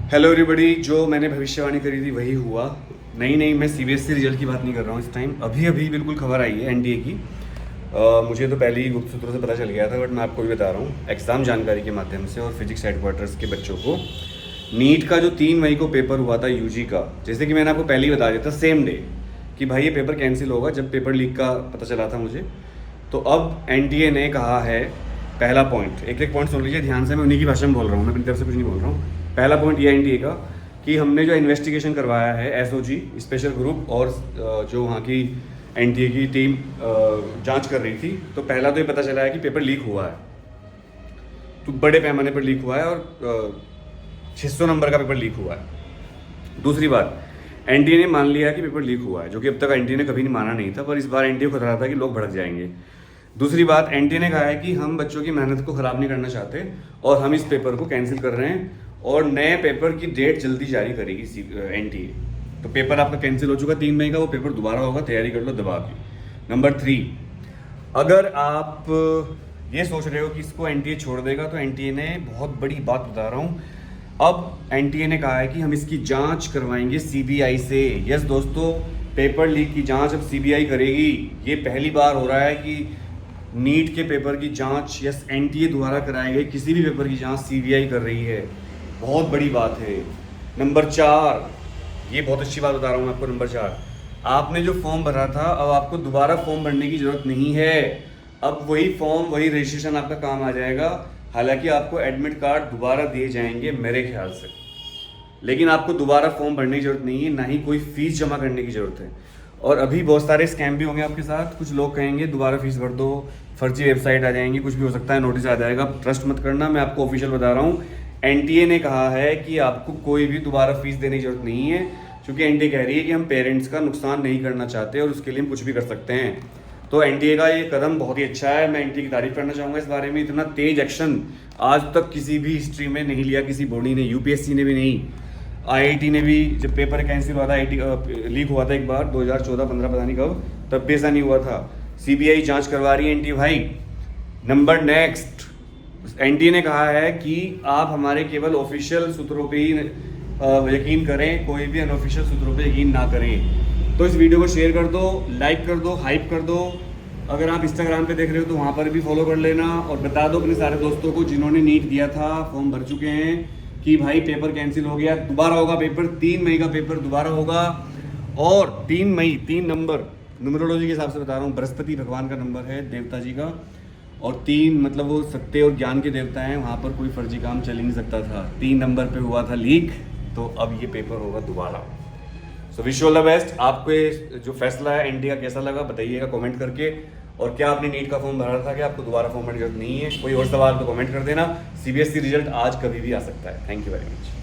Hello everybody. जो मैंने भविष्यवाणी करी थी वही हुआ। नहीं, मैं सीबीएसई रिजल्ट की बात नहीं कर रहा हूँ इस टाइम। अभी अभी बिल्कुल खबर आई है एनडीए की। मुझे तो पहले ही गुप्त सूत्रों से पता चल गया था, बट मैं आपको भी बता रहा हूँ एग्ज़ाम जानकारी के माध्यम से और फिजिक्स हेडक्वार्टर्स के बच्चों को। नीट का जो 3 मई को पेपर हुआ था यूजी का, जैसे कि मैंने आपको पहले ही बता दिया था सेम डे कि भाई ये पेपर कैंसिल होगा, जब पेपर लीक का पता चला था मुझे। तो अब एनडीए ने कहा है, पहला पॉइंट, एक एक पॉइंट सुन लीजिए ध्यान से, मैं उन्हीं की भाषा में बोल रहा हूँ, मैं अपनी तरफ से कुछ नहीं बोल रहा हूँ। पहला पॉइंट ये एनडीए का कि हमने जो इन्वेस्टिगेशन करवाया है एसओजी स्पेशल ग्रुप और जो वहाँ की एनडीए की टीम जांच कर रही थी, तो पहला तो ये पता चला है कि पेपर लीक हुआ है, तो बड़े पैमाने पर लीक हुआ है और 600 नंबर का पेपर लीक हुआ है। दूसरी बात, एनडीए ने मान लिया कि पेपर लीक हुआ है, जो कि अब तक एनडीए ने कभी नहीं माना नहीं था, पर इस बार एनडीए को खतरा था कि लोग भड़क जाएंगे। दूसरी बात, एनडीए ने कहा है कि हम बच्चों की मेहनत को ख़राब नहीं करना चाहते और हम इस पेपर को कैंसिल कर रहे हैं और नए पेपर की डेट जल्दी जारी करेगी एनडीए। तो पेपर आपका कैंसिल हो चुका 3 मई का, वो पेपर दोबारा होगा, तैयारी कर लो दबा के। नंबर 3, अगर आप ये सोच रहे हो कि इसको एनडीए छोड़ देगा, तो एनडीए ने बहुत बड़ी बात बता रहा हूँ, अब एनडीए ने कहा है कि हम इसकी जांच करवाएंगे सीबीआई से। यस दोस्तों, पेपर लीक की जांच अब सीबीआई करेगी। ये पहली बार हो रहा है कि नीट के पेपर की जांच यस एनडीए द्वारा कराए गए किसी भी पेपर की जांच सीबीआई कर रही है। बहुत बड़ी बात है। नंबर 4, ये बहुत अच्छी बात बता रहा हूँ मैं आपको। नंबर 4, आपने जो फॉर्म भरा था, अब आपको दोबारा फॉर्म भरने की ज़रूरत नहीं है। अब वही फॉर्म, वही रजिस्ट्रेशन आपका काम आ जाएगा। हालांकि आपको एडमिट कार्ड दोबारा दिए जाएंगे मेरे ख्याल से, लेकिन आपको दोबारा फॉर्म भरने की ज़रूरत नहीं है, ना ही कोई फीस जमा करने की ज़रूरत है। और अभी बहुत सारे स्कैम भी होंगे आपके साथ। कुछ लोग कहेंगे दोबारा फीस भर दो, फर्जी वेबसाइट आ जाएंगी, कुछ भी हो सकता है, नोटिस आ जाएगा। ट्रस्ट मत करना, मैं आपको ऑफिशियल बता रहा हूँ। एनटीए ने कहा है कि आपको कोई भी दोबारा फीस देने की जरूरत नहीं है, क्योंकि एनटीए कह रही है कि हम पेरेंट्स का नुकसान नहीं करना चाहते और उसके लिए हम कुछ भी कर सकते हैं। तो एनटीए का ये कदम बहुत ही अच्छा है, मैं एनटीए की तारीफ करना चाहूँगा इस बारे में। इतना तेज एक्शन आज तक किसी भी हिस्ट्री में नहीं लिया किसी बॉडी ने, यूपीएससी ने भी नहीं, आईआईटी ने भी। जब पेपर कैंसिल हुआ था, आईआईटी लीक हुआ था एक बार 2014-15 पता नहीं कब, तब भी ऐसा नहीं हुआ था। सीबीआई जांच करवा रही है एनटीए भाई। नंबर नेक्स्ट, एनटीए ने कहा है कि आप हमारे केवल ऑफिशियल सूत्रों पे ही यकीन करें, कोई भी अनऑफिशियल सूत्रों पे यकीन ना करें। तो इस वीडियो को शेयर कर दो, लाइक कर दो, हाइप कर दो। अगर आप इंस्टाग्राम पे देख रहे हो तो वहाँ पर भी फॉलो कर लेना और बता दो अपने सारे दोस्तों को जिन्होंने नीट दिया था, फॉर्म भर चुके हैं, कि भाई पेपर कैंसिल हो गया, दोबारा होगा पेपर। 3 मई का पेपर दोबारा होगा। और 3 मई, 3 नंबर न्यूमरोलॉजी के हिसाब से बता रहा हूँ, बृहस्पति भगवान का नंबर है, देवता जी का। और 3 मतलब वो सत्य और ज्ञान के देवता हैं, वहाँ पर कोई फर्जी काम चल ही नहीं सकता था। 3 नंबर पे हुआ था लीक, तो अब ये पेपर होगा दोबारा। So wish all the best. आपको ये जो फैसला है एनडीए का कैसा लगा बताइएगा कमेंट करके। और क्या आपने नीट का फॉर्म भरा था कि आपको दोबारा फॉर्म भरने की जरूरत नहीं है? कोई और सवाल तो कमेंट कर देना। सीबीएसई रिजल्ट आज कभी भी आ सकता है। Thank you very much.